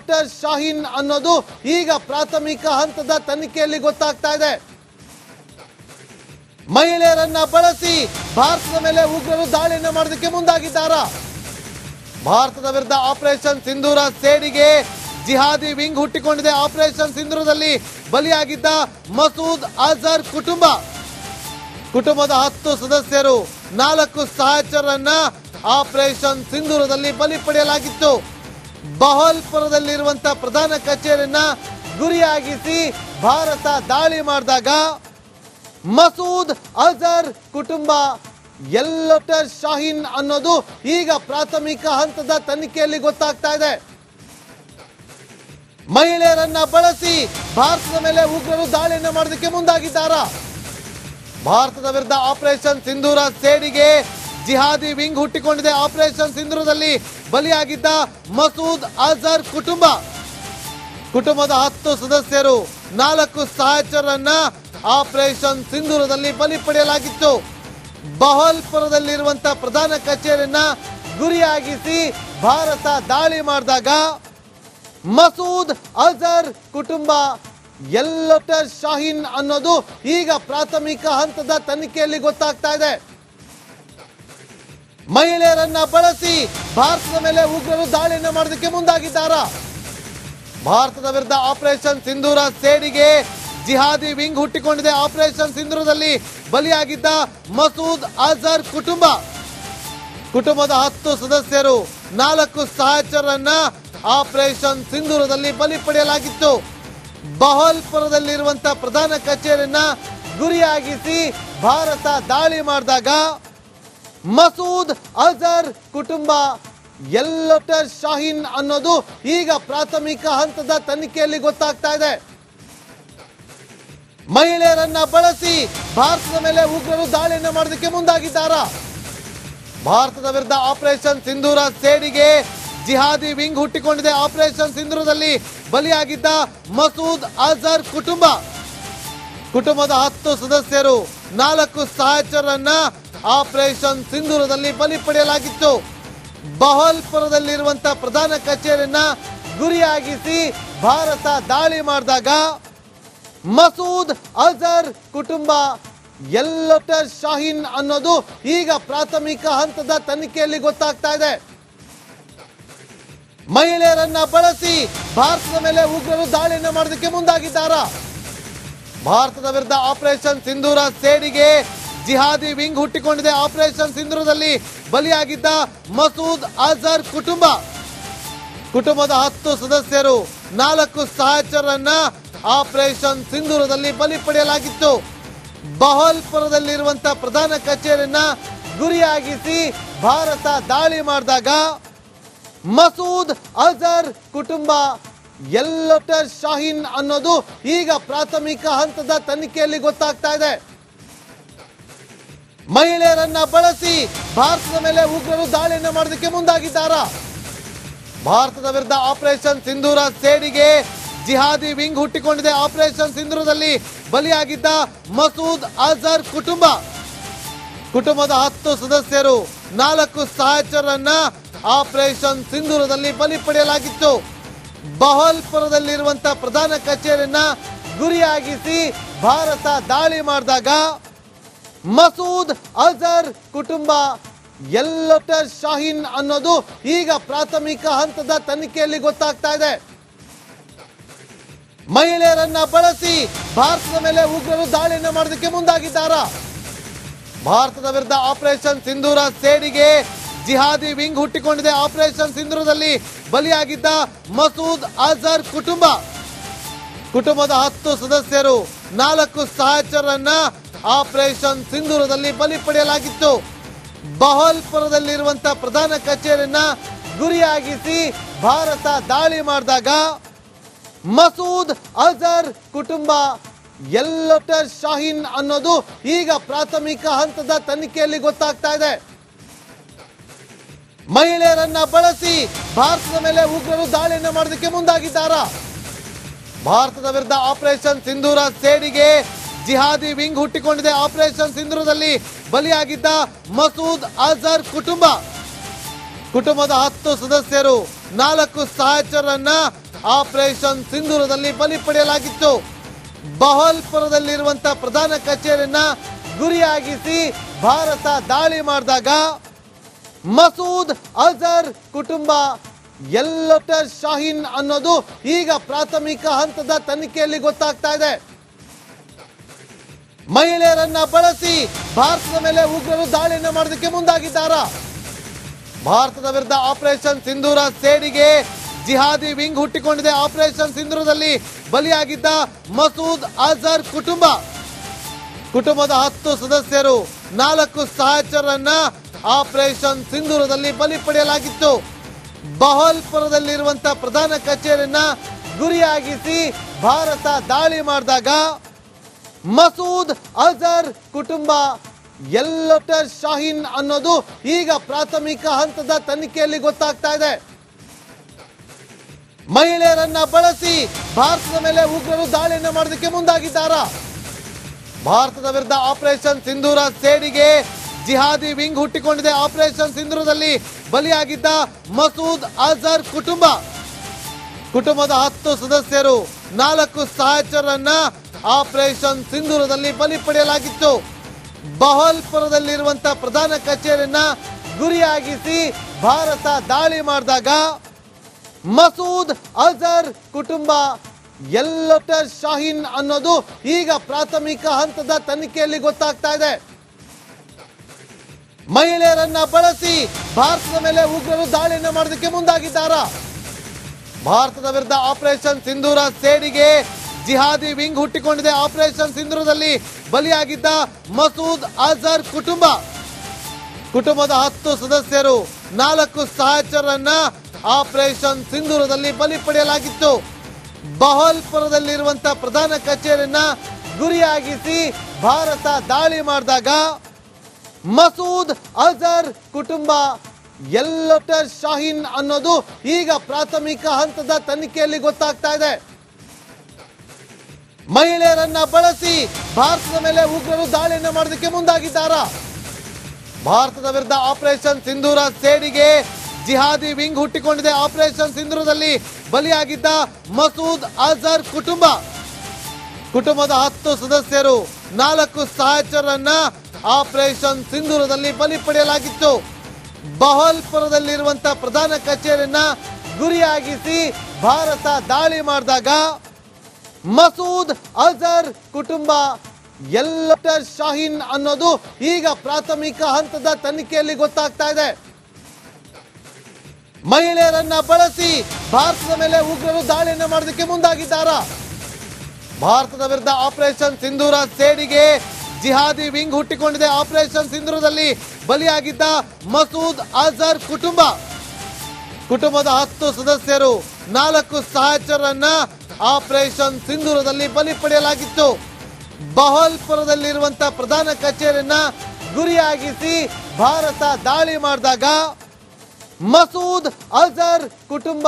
Doctor Shaheen ಅನ್ನೋದು ಈಗ ಪ್ರಾಥಮಿಕ ಹಂತದ ತನಿಖೆಯಲ್ಲಿ ಗೊತ್ತಾಗ್ತಾ ಇದೆ. ಮಹಿಳೆಯರನ್ನ ಬಳಸಿ ಭಾರತದ ಮೇಲೆ ಉಗ್ರರು ದಾಳಿಯನ್ನು ಮಾಡೋದಕ್ಕೆ ಮುಂದಾಗಿದ್ದಾರಾ? ಭಾರತದ ವಿರುದ್ಧ ಆಪರೇಷನ್ ಸಿಂಧೂರ ಸೇಡಿಗೆ ಜಿಹಾದಿ ವಿಂಗ್ ಹುಟ್ಟಿಕೊಂಡಿದೆ. ಆಪರೇಷನ್ ಸಿಂಧೂರದಲ್ಲಿ ಬಲಿಯಾಗಿದ್ದ ಮಸೂದ್ ಅಜರ್ ಕುಟುಂಬದ 10 ಸದಸ್ಯರು 4 ಸಹಚರರನ್ನ ಆಪರೇಷನ್ ಸಿಂಧೂರದಲ್ಲಿ ಬಲಿ ಪಡೆಯಲಾಗಿತ್ತು. ಬಹಲ್ಪುರದಲ್ಲಿರುವಂತಹ ಪ್ರಧಾನ ಕಚೇರಿಯನ್ನ ಗುರಿಯಾಗಿಸಿ ಭಾರತ ದಾಳಿ ಮಾಡಿದಾಗ ಮಸೂದ್ ಅಜರ್ ಕುಟುಂಬ ಡಾಕ್ಟರ್ ಶಾಹೀನ್ ಅನ್ನೋದು ಈಗ ಪ್ರಾಥಮಿಕ ಹಂತದ ತನಿಖೆಯಲ್ಲಿ ಗೊತ್ತಾಗ್ತಾ ಇದೆ. ಮಹಿಳೆಯರನ್ನ ಬಳಸಿ ಭಾರತದ ಮೇಲೆ ಉಗ್ರರು ದಾಳಿಯನ್ನು ಮಾಡೋದಕ್ಕೆ ಮುಂದಾಗಿದ್ದಾರಾ? ಭಾರತದ ವಿರುದ್ಧ ಆಪರೇಷನ್ ಸಿಂಧೂರ ಸೇಡಿಗೆ ಜಿಹಾದಿ ವಿಂಗ್ ಹುಟ್ಟಿಕೊಂಡಿದೆ. ಆಪರೇಷನ್ ಸಿಂಧೂರದಲ್ಲಿ ಬಲಿಯಾಗಿದ್ದ ಮಸೂದ್ ಅಜರ್ ಕುಟುಂಬದ 10 ಸದಸ್ಯರು 4 ಸಹಚರರನ್ನ ಆಪರೇಷನ್ ಸಿಂಧೂರದಲ್ಲಿ ಬಲಿ ಪಡೆಯಲಾಗಿತ್ತು. ಬಹಲ್ಪುರದಲ್ಲಿರುವಂತಹ ಪ್ರಧಾನ ಕಚೇರಿಯನ್ನ ಗುರಿಯಾಗಿಸಿ ಭಾರತ ದಾಳಿ ಮಾಡಿದಾಗ ಮಸೂದ್ ಅಜರ್ ಕುಟುಂಬ ಡಾಕ್ಟರ್ ಶಾಹೀನ್ ಅನ್ನೋದು ಈಗ ಪ್ರಾಥಮಿಕ ಹಂತದ ತನಿಖೆಯಲ್ಲಿ ಗೊತ್ತಾಗ್ತಾ ಇದೆ. ಮಹಿಳೆಯರನ್ನ ಬಳಸಿ ಭಾರತದ ಮೇಲೆ ಉಗ್ರರು ದಾಳಿಯನ್ನು ಮಾಡೋದಕ್ಕೆ ಮುಂದಾಗಿದ್ದಾರಾ? ಭಾರತದ ವಿರುದ್ಧ ಆಪರೇಷನ್ ಸಿಂಧೂರ ಸೇಡಿಗೆ ಜಿಹಾದಿ ವಿಂಗ್ ಹುಟ್ಟಿಕೊಂಡಿದೆ. ಆಪರೇಷನ್ ಸಿಂಧೂರದಲ್ಲಿ ಬಲಿಯಾಗಿದ್ದ ಮಸೂದ್ ಅಜರ್ ಕುಟುಂಬದ 10 ಸದಸ್ಯರು 4 ಸಹಚರರನ್ನ ಆಪರೇಷನ್ ಸಿಂಧೂರದಲ್ಲಿ ಬಲಿ ಪಡೆಯಲಾಗಿತ್ತು. ಬಹಲ್ಪುರದಲ್ಲಿರುವಂತಹ ಪ್ರಧಾನ ಕಚೇರಿಯನ್ನ ಗುರಿಯಾಗಿಸಿ ಭಾರತ ದಾಳಿ ಮಾಡಿದಾಗ ಮಸೂದ್ ಅಜರ್ ಕುಟುಂಬ ಡಾಕ್ಟರ್ ಶಾಹೀನ್ ಅನ್ನೋದು ಈಗ ಪ್ರಾಥಮಿಕ ಹಂತದ ತನಿಖೆಯಲ್ಲಿ ಗೊತ್ತಾಗ್ತಾ ಇದೆ. ಮಹಿಳೆಯರನ್ನ ಬಳಸಿ ಭಾರತದ ಮೇಲೆ ಉಗ್ರರು ದಾಳಿಯನ್ನು ಮಾಡೋದಕ್ಕೆ ಮುಂದಾಗಿದ್ದಾರಾ? ಭಾರತದ ವಿರುದ್ಧ ಆಪರೇಷನ್ ಸಿಂಧೂರ ಸೇಡಿಗೆ ಜಿಹಾದಿ ವಿಂಗ್ ಹುಟ್ಟಿಕೊಂಡಿದೆ. ಆಪರೇಷನ್ ಸಿಂಧೂರದಲ್ಲಿ ಬಲಿಯಾಗಿದ್ದ ಮಸೂದ್ ಅಜರ್ ಕುಟುಂಬದ 10 ಸದಸ್ಯರು 4 ಸಹಚರರನ್ನ ಆಪರೇಷನ್ ಸಿಂಧೂರದಲ್ಲಿ ಬಲಿ ಪಡೆಯಲಾಗಿತ್ತು. ಬಹಲ್ಪುರದಲ್ಲಿರುವಂತಹ ಪ್ರಧಾನ ಕಚೇರಿಯನ್ನ ಗುರಿಯಾಗಿಸಿ ಭಾರತ ದಾಳಿ ಮಾಡಿದಾಗ ಮಸೂದ್ ಅಜರ್ ಕುಟುಂಬ ಡಾಕ್ಟರ್ ಶಾಹೀನ್ ಅನ್ನೋದು ಈಗ ಪ್ರಾಥಮಿಕ ಹಂತದ ತನಿಖೆಯಲ್ಲಿ ಗೊತ್ತಾಗ್ತಾ ಇದೆ. ಮಹಿಳೆಯರನ್ನ ಬಳಸಿ ಭಾರತದ ಮೇಲೆ ಉಗ್ರರು ದಾಳಿಯನ್ನು ಮಾಡೋದಕ್ಕೆ ಮುಂದಾಗಿದ್ದಾರಾ? ಭಾರತದ ವಿರುದ್ಧ ಆಪರೇಷನ್ ಸಿಂಧೂರ ಸೇಡಿಗೆ ಜಿಹಾದಿ ವಿಂಗ್ ಹುಟ್ಟಿಕೊಂಡಿದೆ. ಆಪರೇಷನ್ ಸಿಂಧೂರದಲ್ಲಿ ಬಲಿಯಾಗಿದ್ದ ಮಸೂದ್ ಅಜರ್ ಕುಟುಂಬದ 10 ಸದಸ್ಯರು 4 ಸಹಚರರನ್ನ ಆಪರೇಷನ್ ಸಿಂಧೂರದಲ್ಲಿ ಬಲಿ ಪಡೆಯಲಾಗಿತ್ತು. ಬಹಲ್ಪುರದಲ್ಲಿರುವಂತಹ ಪ್ರಧಾನ ಕಚೇರಿಯನ್ನ ಗುರಿಯಾಗಿಸಿ ಭಾರತ ದಾಳಿ ಮಾಡಿದಾಗ ಮಸೂದ್ ಅಜರ್ ಕುಟುಂಬ ಡಾಕ್ಟರ್ ಶಾಹೀನ್ ಅನ್ನೋದು ಈಗ ಪ್ರಾಥಮಿಕ ಹಂತದ ತನಿಖೆಯಲ್ಲಿ ಗೊತ್ತಾಗ್ತಾ ಇದೆ. ಮಹಿಳೆಯರನ್ನ ಬಳಸಿ ಭಾರತದ ಮೇಲೆ ಉಗ್ರರು ದಾಳಿಯನ್ನು ಮಾಡೋದಕ್ಕೆ ಮುಂದಾಗಿದ್ದಾರಾ? ಭಾರತದ ವಿರುದ್ಧ ಆಪರೇಷನ್ ಸಿಂಧೂರ ಸೇಡಿಗೆ ಜಿಹಾದಿ ವಿಂಗ್ ಹುಟ್ಟಿಕೊಂಡಿದೆ. ಆಪರೇಷನ್ ಸಿಂಧೂರದಲ್ಲಿ ಬಲಿಯಾಗಿದ್ದ ಮಸೂದ್ ಅಜರ್ ಕುಟುಂಬದ 10 ಸದಸ್ಯರು 4 ಸಹಚರರನ್ನ ಆಪರೇಷನ್ ಸಿಂಧೂರದಲ್ಲಿ ಬಲಿ ಪಡೆಯಲಾಗಿತ್ತು. ಬಹಲ್ಪುರದಲ್ಲಿರುವಂತಹ ಪ್ರಧಾನ ಕಚೇರಿಯನ್ನ ಗುರಿಯಾಗಿಸಿ ಭಾರತ ದಾಳಿ ಮಾಡಿದಾಗ ಮಸೂದ್ ಅಜರ್ ಕುಟುಂಬ ಡಾಕ್ಟರ್ ಶಾಹೀನ್ ಅನ್ನೋದು ಈಗ ಪ್ರಾಥಮಿಕ ಹಂತದ ತನಿಖೆಯಲ್ಲಿ ಗೊತ್ತಾಗ್ತಾ ಇದೆ. ಮಹಿಳೆಯರನ್ನ ಬಳಸಿ ಭಾರತದ ಮೇಲೆ ಉಗ್ರರು ದಾಳಿಯನ್ನು ಮಾಡೋದಕ್ಕೆ ಮುಂದಾಗಿದ್ದಾರಾ? ಭಾರತದ ವಿರುದ್ಧ ಆಪರೇಷನ್ ಸಿಂಧೂರ ಸೇಡಿಗೆ ಜಿಹಾದಿ ವಿಂಗ್ ಹುಟ್ಟಿಕೊಂಡಿದೆ. ಆಪರೇಷನ್ ಸಿಂಧೂರದಲ್ಲಿ ಬಲಿಯಾಗಿದ್ದ ಮಸೂದ್ ಅಜರ್ ಕುಟುಂಬದ 10 ಸದಸ್ಯರು 4 ಸಹಚರರನ್ನ ಆಪರೇಷನ್ ಸಿಂಧೂರದಲ್ಲಿ ಬಲಿ ಪಡೆಯಲಾಗಿತ್ತು. ಬಹಲ್ಪುರದಲ್ಲಿರುವಂತಹ ಪ್ರಧಾನ ಕಚೇರಿಯನ್ನ ಗುರಿಯಾಗಿಸಿ ಭಾರತ ದಾಳಿ ಮಾಡಿದಾಗ ಮಸೂದ್ ಅಜರ್ ಕುಟುಂಬ ಡಾಕ್ಟರ್ ಶಾಹೀನ್ ಅನ್ನೋದು ಈಗ ಪ್ರಾಥಮಿಕ ಹಂತದ ತನಿಖೆಯಲ್ಲಿ ಗೊತ್ತಾಗ್ತಾ ಇದೆ. ಮಹಿಳೆಯರನ್ನ ಬಳಸಿ ಭಾರತದ ಮೇಲೆ ಉಗ್ರರು ದಾಳಿಯನ್ನು ಮಾಡೋದಕ್ಕೆ ಮುಂದಾಗಿದ್ದಾರಾ? ಭಾರತದ ವಿರುದ್ಧ ಆಪರೇಷನ್ ಸಿಂಧೂರ ಸೇಡಿಗೆ ಜಿಹಾದಿ ವಿಂಗ್ ಹುಟ್ಟಿಕೊಂಡಿದೆ. ಆಪರೇಷನ್ ಸಿಂಧೂರದಲ್ಲಿ ಬಲಿಯಾಗಿದ್ದ ಮಸೂದ್ ಅಜರ್ ಕುಟುಂಬದ 10 ಸದಸ್ಯರು 4 ಸಹಚರರನ್ನ ಆಪರೇಷನ್ ಸಿಂಧೂರದಲ್ಲಿ ಬಲಿ ಪಡೆಯಲಾಗಿತ್ತು. ಬಹಲ್ಪುರದಲ್ಲಿರುವಂತಹ ಪ್ರಧಾನ ಕಚೇರಿಯನ್ನ ಗುರಿಯಾಗಿಸಿ ಭಾರತ ದಾಳಿ ಮಾಡಿದಾಗ ಮಸೂದ್ ಅಜರ್ ಕುಟುಂಬ ಎಲ್ಲೋಟರ್ ಶಾಹೀನ್ ಅನ್ನೋದು ಈಗ ಪ್ರಾಥಮಿಕ ಹಂತದ ತನಿಖೆಯಲ್ಲಿ ಗೊತ್ತಾಗ್ತಾ ಇದೆ. ಮಹಿಳೆಯರನ್ನ ಬಳಸಿ ಭಾರತದ ಮೇಲೆ ಉಗ್ರರು ದಾಳಿಯನ್ನು ಮಾಡೋದಕ್ಕೆ ಮುಂದಾಗಿದ್ದಾರಾ? ಭಾರತದ ವಿರುದ್ಧ ಆಪರೇಷನ್ ಸಿಂಧೂರ ಸೇಡಿಗೆ ಜಿಹಾದಿ ವಿಂಗ್ ಹುಟ್ಟಿಕೊಂಡಿದೆ. ಆಪರೇಷನ್ ಸಿಂಧೂರದಲ್ಲಿ ಬಲಿಯಾಗಿದ್ದ ಮಸೂದ್ ಅಜರ್ ಕುಟುಂಬದ 10 ಸದಸ್ಯರು 4 ಸಹಚರರನ್ನ ಆಪರೇಷನ್ ಸಿಂಧೂರದಲ್ಲಿ ಬಲಿ ಪಡೆಯಲಾಗಿತ್ತು. ಬಹಲ್ಪುರದಲ್ಲಿರುವಂತಹ ಪ್ರಧಾನ ಕಚೇರಿಯನ್ನ ಗುರಿಯಾಗಿಸಿ ಭಾರತ ದಾಳಿ ಮಾಡಿದಾಗ ಮಸೂದ್ ಅಜರ್ ಕುಟುಂಬ ಎಲ್ಲೋಟರ್ ಶಾಹೀನ್ ಅನ್ನೋದು ಈಗ ಪ್ರಾಥಮಿಕ ಹಂತದ ತನಿಖೆಯಲ್ಲಿ ಗೊತ್ತಾಗ್ತಾ ಇದೆ. ಮಹಿಳೆಯರನ್ನ ಬಳಸಿ ಭಾರತದ ಮೇಲೆ ಉಗ್ರರು ದಾಳಿಯನ್ನು ಮಾಡೋದಕ್ಕೆ ಮುಂದಾಗಿದ್ದಾರಾ? ಭಾರತದ ವಿರುದ್ಧ ಆಪರೇಷನ್ ಸಿಂಧೂರ ಸೇಡಿಗೆ ಜಿಹಾದಿ ವಿಂಗ್ ಹುಟ್ಟಿಕೊಂಡಿದೆ. ಆಪರೇಷನ್ ಸಿಂಧೂರದಲ್ಲಿ ಬಲಿಯಾಗಿದ್ದ ಮಸೂದ್ ಅಜರ್ ಕುಟುಂಬದ 10 ಸದಸ್ಯರು 4 ಸಹಚರರನ್ನ ಆಪರೇಷನ್ ಸಿಂಧೂರದಲ್ಲಿ ಬಲಿ ಪಡೆಯಲಾಗಿತ್ತು. ಬಹಲ್ಪುರದಲ್ಲಿರುವಂತಹ ಪ್ರಧಾನ ಕಚೇರಿಯನ್ನ ಗುರಿಯಾಗಿಸಿ ಭಾರತ ದಾಳಿ ಮಾಡಿದಾಗ ಮಸೂದ್ ಅಜರ್ ಕುಟುಂಬ ಎಲ್ಲೋಟರ್ ಶಾಹೀನ್ ಅನ್ನೋದು ಈಗ ಪ್ರಾಥಮಿಕ ಹಂತದ ತನಿಖೆಯಲ್ಲಿ ಗೊತ್ತಾಗ್ತಾ ಇದೆ. ಮಹಿಳೆಯರನ್ನ ಬಳಸಿ ಭಾರತದ ಮೇಲೆ ಉಗ್ರರು ದಾಳಿಯನ್ನು ಮಾಡೋದಕ್ಕೆ ಮುಂದಾಗಿದ್ದಾರಾ? ಭಾರತದ ವಿರುದ್ಧ ಆಪರೇಷನ್ ಸಿಂಧೂರ ಸೇಡಿಗೆ ಜಿಹಾದಿ ವಿಂಗ್ ಹುಟ್ಟಿಕೊಂಡಿದೆ. ಆಪರೇಷನ್ ಸಿಂಧೂರದಲ್ಲಿ ಬಲಿಯಾಗಿದ್ದ ಮಸೂದ್ ಅಜರ್ ಕುಟುಂಬದ 10 ಸದಸ್ಯರು 4 ಸಹಚರರನ್ನ ಆಪರೇಷನ್ ಸಿಂಧೂರದಲ್ಲಿ ಬಲಿ ಪಡೆಯಲಾಗಿತ್ತು. ಬಹಲ್ಪುರದಲ್ಲಿರುವಂತಹ ಪ್ರಧಾನ ಕಚೇರಿಯನ್ನ ಗುರಿಯಾಗಿಸಿ ಭಾರತ ದಾಳಿ ಮಾಡಿದಾಗ ಮಸೂದ್ ಅಜರ್ ಕುಟುಂಬ ಎಲ್ಲೋಟರ್ ಶಾಹೀನ್ ಅನ್ನೋದು ಈಗ ಪ್ರಾಥಮಿಕ ಹಂತದ ತನಿಖೆಯಲ್ಲಿ ಗೊತ್ತಾಗ್ತಾ ಇದೆ. ಮಹಿಳೆಯರನ್ನ ಬಳಸಿ ಭಾರತದ ಮೇಲೆ ಉಗ್ರರು ದಾಳಿಯನ್ನು ಮಾಡೋದಕ್ಕೆ ಮುಂದಾಗಿದ್ದಾರಾ? ಭಾರತದ ವಿರುದ್ಧ ಆಪರೇಷನ್ ಸಿಂಧೂರ ಸೇಡಿಗೆ ಜಿಹಾದಿ ವಿಂಗ್ ಹುಟ್ಟಿಕೊಂಡಿದೆ. ಆಪರೇಷನ್ ಸಿಂಧೂರದಲ್ಲಿ ಬಲಿಯಾಗಿದ್ದ ಮಸೂದ್ ಅಜರ್ ಕುಟುಂಬದ 10 ಸದಸ್ಯರು 4 ಸಹಚರರನ್ನ ಆಪರೇಷನ್ ಸಿಂಧೂರದಲ್ಲಿ ಬಲಿ ಪಡೆಯಲಾಗಿತ್ತು. ಬಹಲ್ಪುರದಲ್ಲಿರುವಂತಹ ಪ್ರಧಾನ ಕಚೇರಿಯನ್ನ ಗುರಿಯಾಗಿಸಿ ಭಾರತ ದಾಳಿ ಮಾಡಿದಾಗ ಮಸೂದ್ ಅಜರ್ ಕುಟುಂಬ ಎಲ್ಲೋಟರ್ ಶಾಹೀನ್ ಅನ್ನೋದು ಈಗ ಪ್ರಾಥಮಿಕ ಹಂತದ ತನಿಖೆಯಲ್ಲಿ ಗೊತ್ತಾಗ್ತಾ ಇದೆ. ಮಹಿಳೆಯರನ್ನ ಬಳಸಿ ಭಾರತದ ಮೇಲೆ ಉಗ್ರರು ದಾಳಿಯನ್ನು ಮಾಡೋದಕ್ಕೆ ಮುಂದಾಗಿದ್ದಾರಾ? ಭಾರತದ ವಿರುದ್ಧ ಆಪರೇಷನ್ ಸಿಂಧೂರ ಸೇಡಿಗೆ ಜಿಹಾದಿ ವಿಂಗ್ ಹುಟ್ಟಿಕೊಂಡಿದೆ. ಆಪರೇಷನ್ ಸಿಂಧೂರದಲ್ಲಿ ಬಲಿಯಾಗಿದ್ದ ಮಸೂದ್ ಅಜರ್ ಕುಟುಂಬದ 10 ಸದಸ್ಯರು 4 ಸಹಚರರನ್ನ ಆಪರೇಷನ್ ಸಿಂಧೂರದಲ್ಲಿ ಬಲಿ ಪಡೆಯಲಾಗಿತ್ತು. ಬಹಲ್ಪುರದಲ್ಲಿರುವಂತಹ ಪ್ರಧಾನ ಕಚೇರಿಯನ್ನ ಗುರಿಯಾಗಿಸಿ ಭಾರತ ದಾಳಿ ಮಾಡಿದಾಗ ಮಸೂದ್ ಅಜರ್ ಕುಟುಂಬ